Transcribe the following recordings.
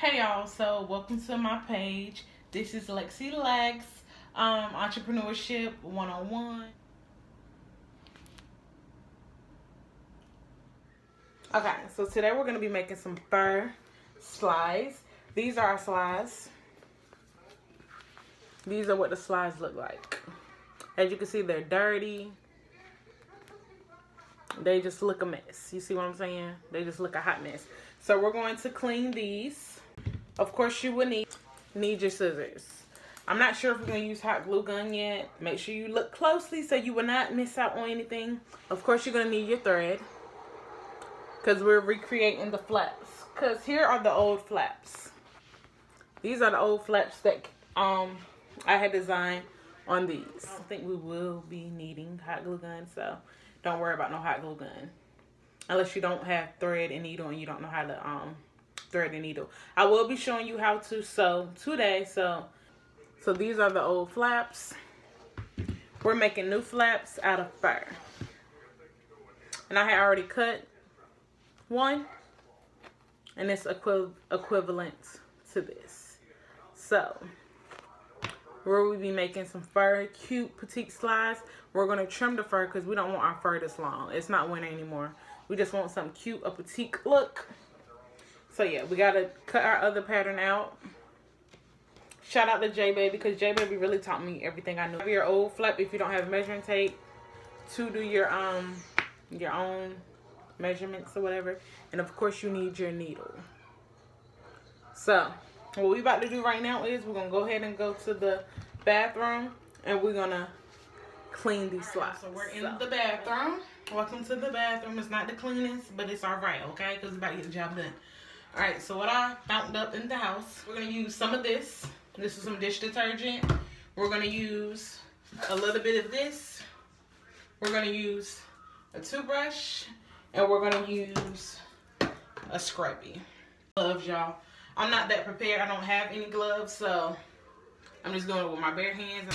Hey y'all, so welcome to my page. This is Lexi Lex, Entrepreneurship 101. Okay, so today we're going to be making some fur slides. These are our slides. These are what the slides look like. As you can see, they're dirty. They just look a mess. You see what I'm saying? They just look a hot mess. So we're going to clean these. Of course, you will need your scissors. I'm not sure if we're going to use hot glue gun yet. Make sure you look closely so you will not miss out on anything. Of course, you're going to need your thread because we're recreating the flaps. Because here are the old flaps. These are the old flaps that I had designed on these. I don't think we will be needing hot glue gun, so don't worry about no hot glue gun. Unless you don't have thread and needle and you don't know how to thread and needle. I will be showing you how to sew today. So these are the old flaps. We're making new flaps out of fur. And I had already cut one. And it's equivalent to this. So we'll be making some fur, cute petite slides. We're going to trim the fur because we don't want our fur this long. It's not winter anymore. We just want something cute, a petite look. So yeah, we got to cut our other pattern out. Shout out to J-Baby because J-Baby really taught me everything I knew. Have your old flap if you don't have measuring tape to do your own measurements or whatever. And of course you need your needle. So what we about to do right now is we're going to go ahead and go to the bathroom and we're going to clean these slides. So we're in the bathroom. Welcome to the bathroom. It's not the cleanest, but it's all right, okay? Because we're about to get the job done. All right, so what I found up in the house, we're going to use some of this. This is some dish detergent. We're going to use a little bit of this. We're going to use a toothbrush. And we're going to use a scrubby. Gloves, y'all. I'm not that prepared. I don't have any gloves, so I'm just doing it with my bare hands.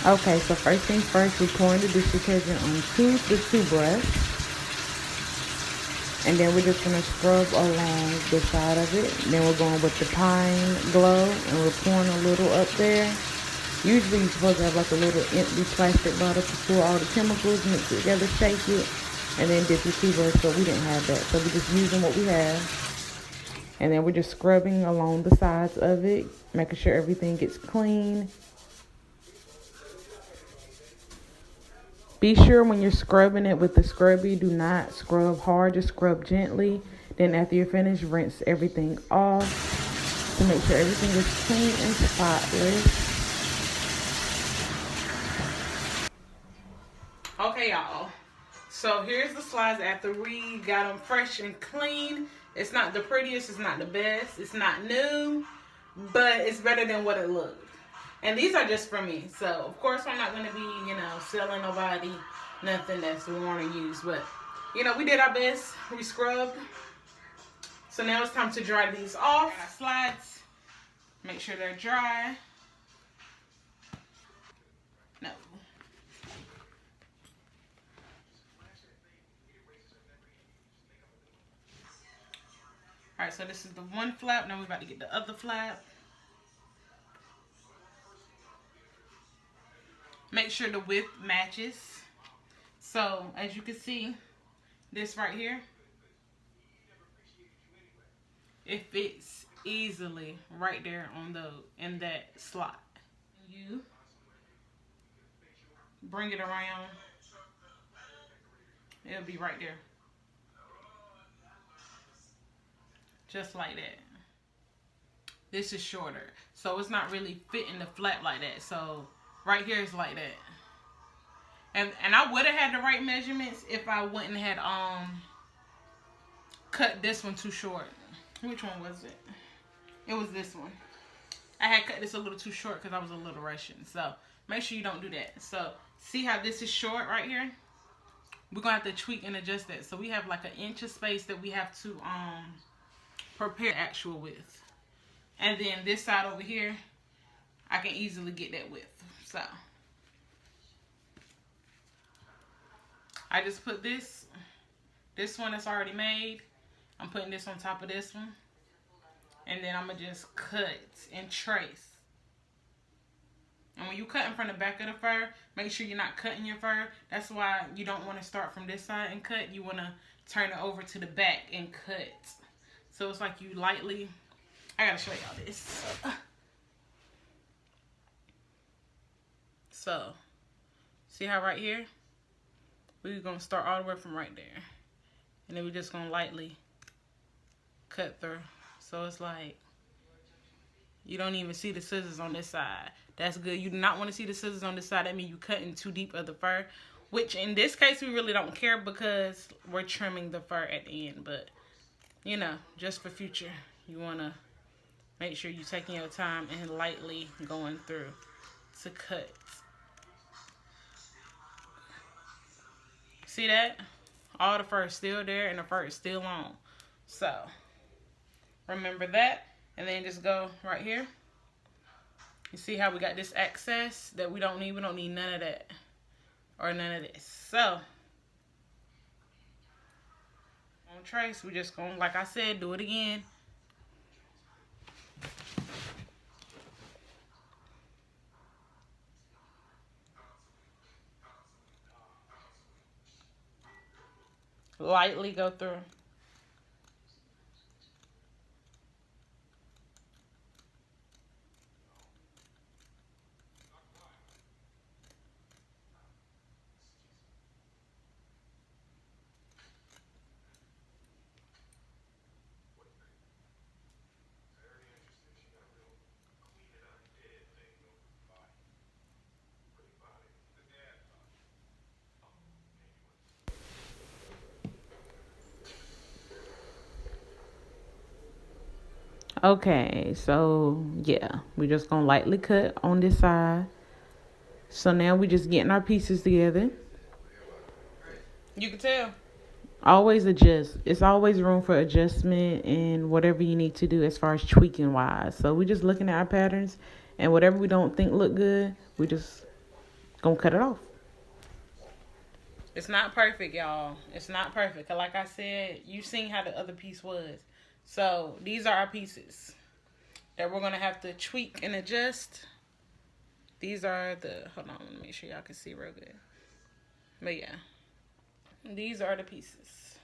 Okay, so first things first, we're pouring the dish detergent onto the toothbrush. And then we're just going to scrub along the side of it. Then we're going with the pine glove and we're pouring a little up there. Usually you're supposed to have like a little empty plastic bottle to pour all the chemicals, mix it together, shake it, and then dip your toothbrush, but we didn't have that. So we're just using what we have. And then we're just scrubbing along the sides of it, making sure everything gets clean. Be sure when you're scrubbing it with the scrubby, do not scrub hard, just scrub gently. Then after you're finished, rinse everything off to make sure everything is clean and spotless. Okay, y'all. So here's the slides after we got them fresh and clean. It's not the prettiest, it's not the best, it's not new, but it's better than what it looked. And these are just for me. So, of course, I'm not going to be, selling nobody nothing that's worn and used. But, we did our best. We scrubbed. So now it's time to dry these off. Slides. Make sure they're dry. No. Alright, so this is the one flap. Now we're about to get the other flap. Make sure the width matches. So, as you can see, this right here, it fits easily right there in that slot. You bring it around, it'll be right there. Just like that. This is shorter, so it's not really fitting the flap like that. So right here is like that. And I would have had the right measurements if I wouldn't had cut this one too short. Which one was it? It was this one. I had cut this a little too short because I was a little rushing. So make sure you don't do that. So see how this is short right here? We're gonna have to tweak and adjust that. So we have like 1 inch of space that we have to prepare the actual width. And then this side over here, I can easily get that width. So I just put this one that's already made. I'm putting this on top of this one. And then I'm going to just cut and trace. And when you cutting from the back of the fur, make sure you're not cutting your fur. That's why you don't want to start from this side and cut. You want to turn it over to the back and cut. So it's like you lightly... I got to show y'all this. So, see how right here? We're going to start all the way from right there. And then we're just going to lightly cut through. So it's like, you don't even see the scissors on this side. That's good. You do not want to see the scissors on this side. That means you're cutting too deep of the fur. Which in this case, we really don't care because we're trimming the fur at the end. But, you know, just for future, you want to make sure you're taking your time and lightly going through to cut. See that? All the fur is still there and the fur is still on. So, remember that. And then just go right here. You see how we got this excess that we don't need? We don't need none of that. Or none of this. So, on trace, we're just going, like I said, do it again. Lightly go through. Okay, so yeah, we're just gonna lightly cut on this side. So now we're just getting our pieces together. You can tell. Always adjust. It's always room for adjustment and whatever you need to do as far as tweaking wise. So we're just looking at our patterns and whatever we don't think look good, we just gonna cut it off. It's not perfect, y'all. It's not perfect. Like I said, you've seen how the other piece was. So these are our pieces that we're going to have to tweak and adjust. These are the, hold on, let me make sure y'all can see real good. But yeah, these are the pieces.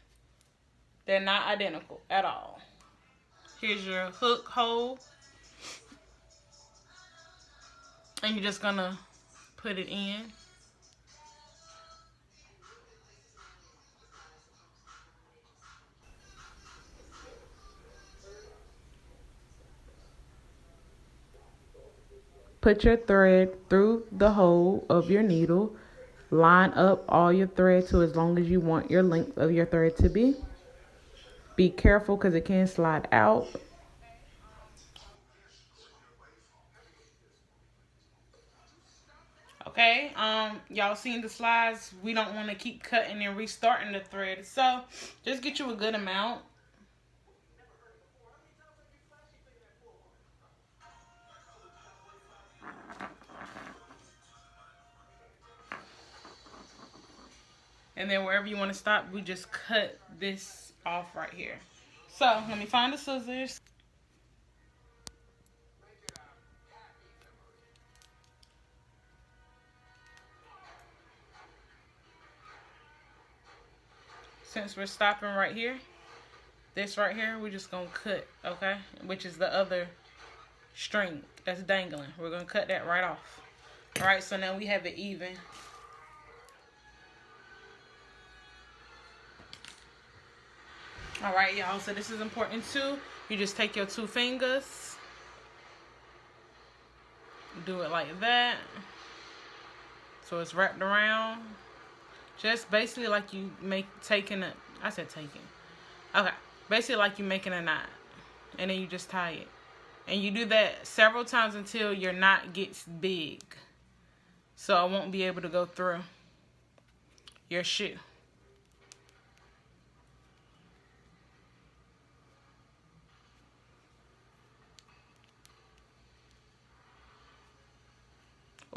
They're not identical at all. Here's your hook hole. And you're just going to put it in. Put your thread through the hole of your needle. Line up all your thread to as long as you want your length of your thread to be. Be careful because it can slide out. Okay, y'all seen the slides. We don't want to keep cutting and restarting the thread. So just get you a good amount. And then wherever you want to stop, we just cut this off right here. So let me find the scissors. Since we're stopping right here, this right here, we're just going to cut, okay? Which is the other string that's dangling. We're going to cut that right off. All right, so now we have it even. All right, y'all, so this is important too. You just take your 2 fingers, do it like that, so it's wrapped around. Just basically like you taking a, I said taking. Okay, basically like you making a knot, and then you just tie it. And you do that several times until your knot gets big, so I won't be able to go through your shoe.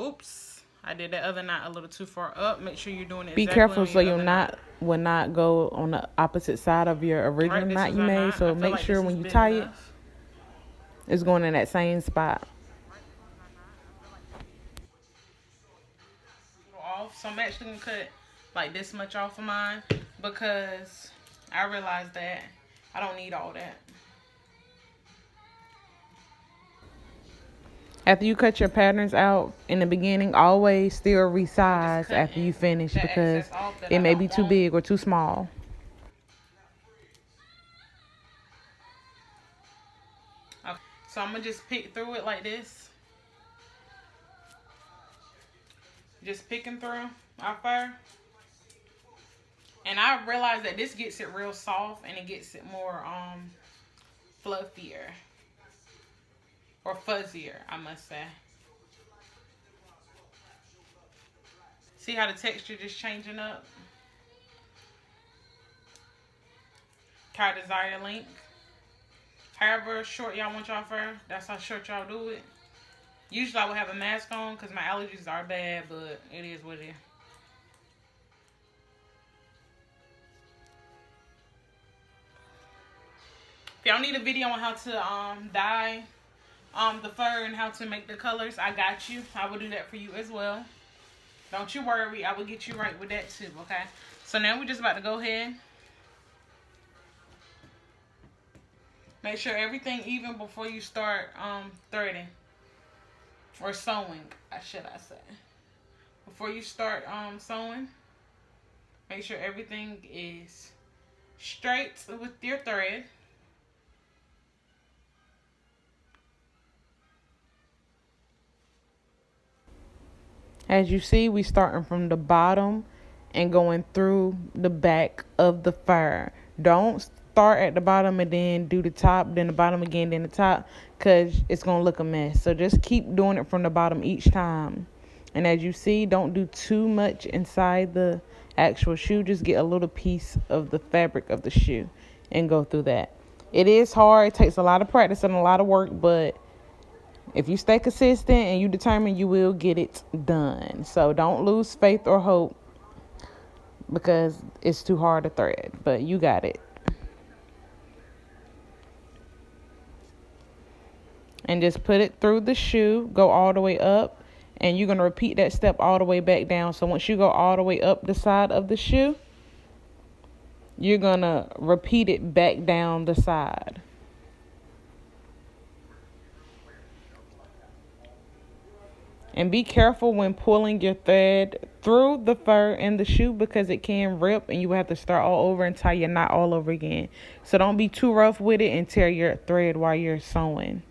Oops, I did that other knot a little too far up. Make sure you're doing it. Be careful so your knot will not go on the opposite side of your original knot you made. So make sure when you tie it, It's going in that same spot. Off, so I'm actually gonna cut like this much off of mine because I realized that I don't need all that. After you cut your patterns out in the beginning, always still resize after you finish because it may be too big or too small. Okay. So I'm gonna just pick through it like this. Just picking through our fur. And I realized that this gets it real soft and it gets it more fluffier. Or fuzzier, I must say. See how the texture just changing up? Kind of desired length. However short y'all want y'all fur, that's how short y'all do it. Usually I would have a mask on because my allergies are bad, but it is what it is. If y'all need a video on how to dye the fur and how to make the colors, I got you. I will do that for you as well. Don't you worry, I will get you right with that too, okay? So now we're just about to go ahead. Make sure everything even before you start threading. Or sewing, should I say. Before you start sewing, make sure everything is straight with your thread. As you see, we starting from the bottom and going through the back of the fur. Don't start at the bottom and then do the top, then the bottom again, then the top, because it's going to look a mess. So just keep doing it from the bottom each time. And as you see, don't do too much inside the actual shoe. Just get a little piece of the fabric of the shoe and go through that. It is hard. It takes a lot of practice and a lot of work, but if you stay consistent and you determine, you will get it done. So don't lose faith or hope because it's too hard to thread, but you got it. And just put it through the shoe, go all the way up, and you're going to repeat that step all the way back down. So once you go all the way up the side of the shoe, you're going to repeat it back down the side. And be careful when pulling your thread through the fur in the shoe because it can rip and you will have to start all over and tie your knot all over again. So don't be too rough with it and tear your thread while you're sewing.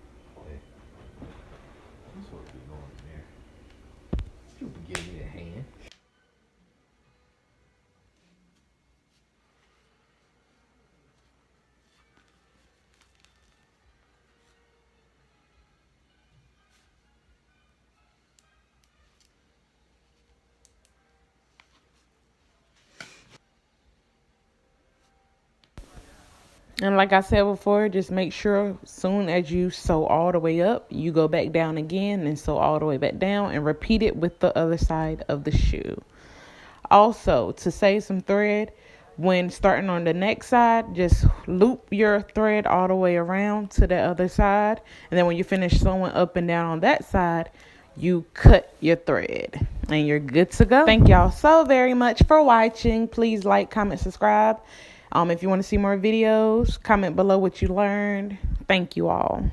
And like I said before, just make sure as soon as you sew all the way up, you go back down again and sew all the way back down and repeat it with the other side of the shoe. Also, to save some thread, when starting on the next side, just loop your thread all the way around to the other side. And then when you finish sewing up and down on that side, you cut your thread and you're good to go. Thank y'all so very much for watching. Please like, comment, subscribe. If you want to see more videos, comment below what you learned. Thank you all.